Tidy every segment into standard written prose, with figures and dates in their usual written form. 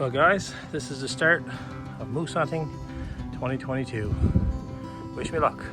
Well guys, this is the start of moose hunting 2022. Wish me luck.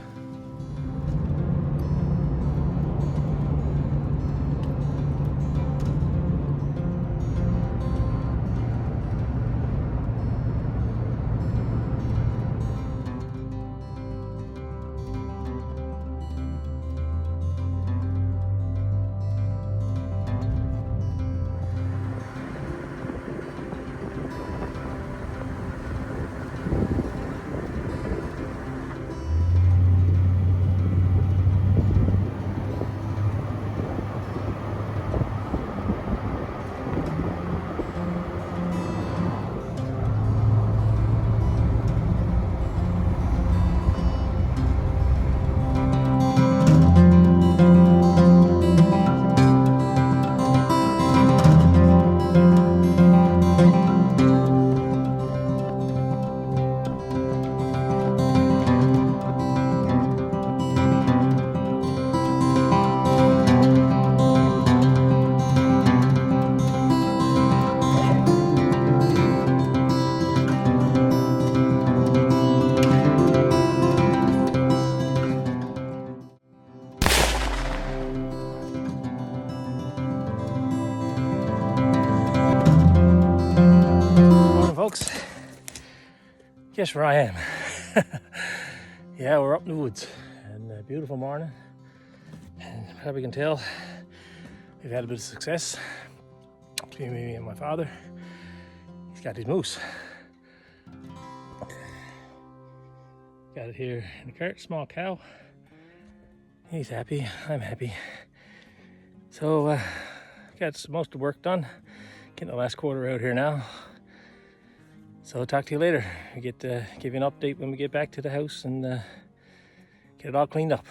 Folks, guess where I am? Yeah, we're up in the woods and a beautiful morning, and probably can tell we've had a bit of success between me and my father. He's got his moose. Got it here in the cart, small cow. He's happy, I'm happy. So got most of the work done, getting the last quarter out here now. So I'll talk to you later. I get to give you an update when we get back to the house and get it all cleaned up.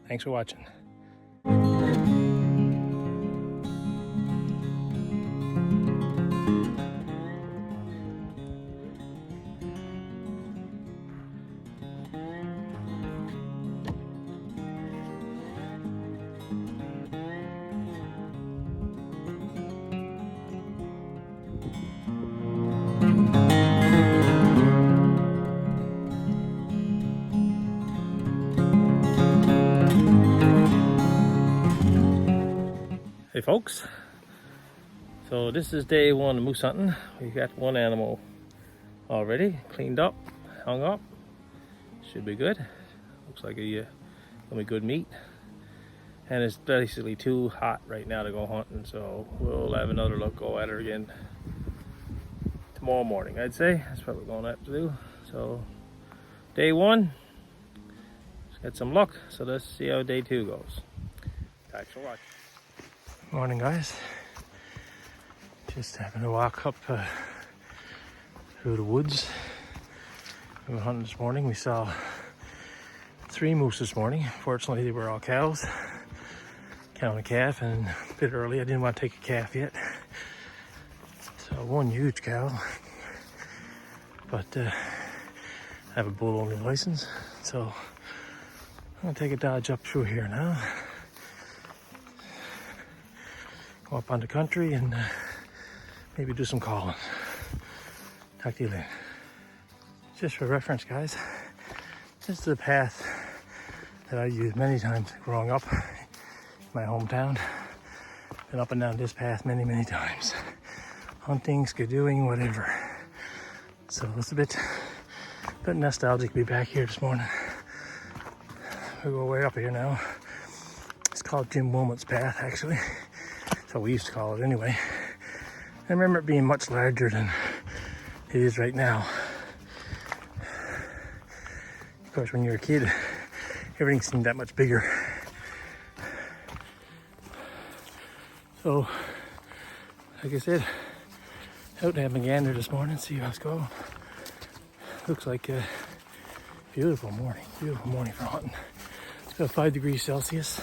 Thanks for watching. Hey folks, so this is day one of moose hunting. We've got one animal already cleaned up, hung up. Should be good. Looks like gonna be good meat. And it's basically too hot right now to go hunting, so we'll have another look, go at her again tomorrow morning, I'd say. That's what we're going to have to do. So day one, let's get some luck. So let's see how day two goes. Thanks for watching. Morning guys, just having a walk up through the woods. We were hunting this morning. We saw 3 moose this morning. Fortunately they were all cows. Cow and a calf, and a bit early I didn't want to take a calf yet. So one huge cow, but I have a bull only license, so I'm gonna take a dodge up through here now. Go up on the country and maybe do some calling. Talk to you later. Just for reference guys, this is the path that I used many times growing up in my hometown. Been up and down this path many times. Hunting, skidooing, whatever. So it's a bit nostalgic to be back here this morning. We go way up here now. It's called Jim Womack's path actually. That's what we used to call it anyway. I remember it being much larger than it is right now. Of course, when you're a kid, everything seemed that much bigger. So, like I said, out having a gander this morning, see how it's going. Looks like a beautiful morning for hunting. It's about 5 degrees Celsius,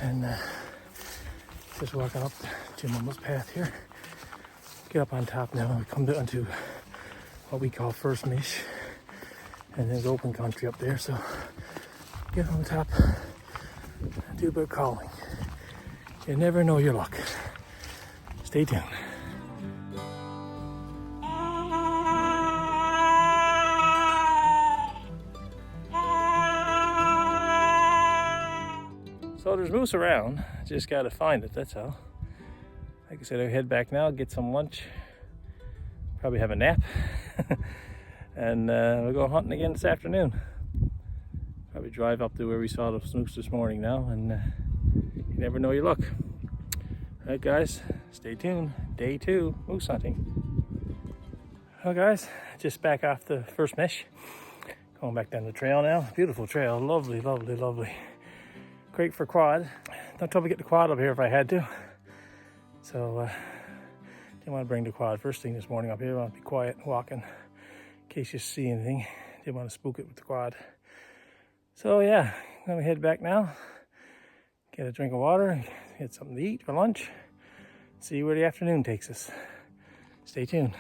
and just walking up Jim Womack's path here. Get up on top now. We come down to what we call First Mish, and there's open country up there. So get on the top, do a bit of calling. You never know your luck. Stay tuned. So there's moose around, just gotta find it, that's all. Like I said, I'll head back now, get some lunch, probably have a nap, and we'll go hunting again this afternoon. Probably drive up to where we saw the moose this morning now, and you never know your luck. All right, guys, stay tuned. Day 2, moose hunting. Well, guys, just back off the first mesh. Going back down the trail now. Beautiful trail, lovely, lovely, lovely. Great for quad. Don't trouble get the quad up here if I had to. So, didn't want to bring the quad first thing this morning up here. I want to be quiet walking in case you see anything. Didn't want to spook it with the quad. So yeah, I'm gonna head back now. Get a drink of water, get something to eat for lunch. See where the afternoon takes us. Stay tuned.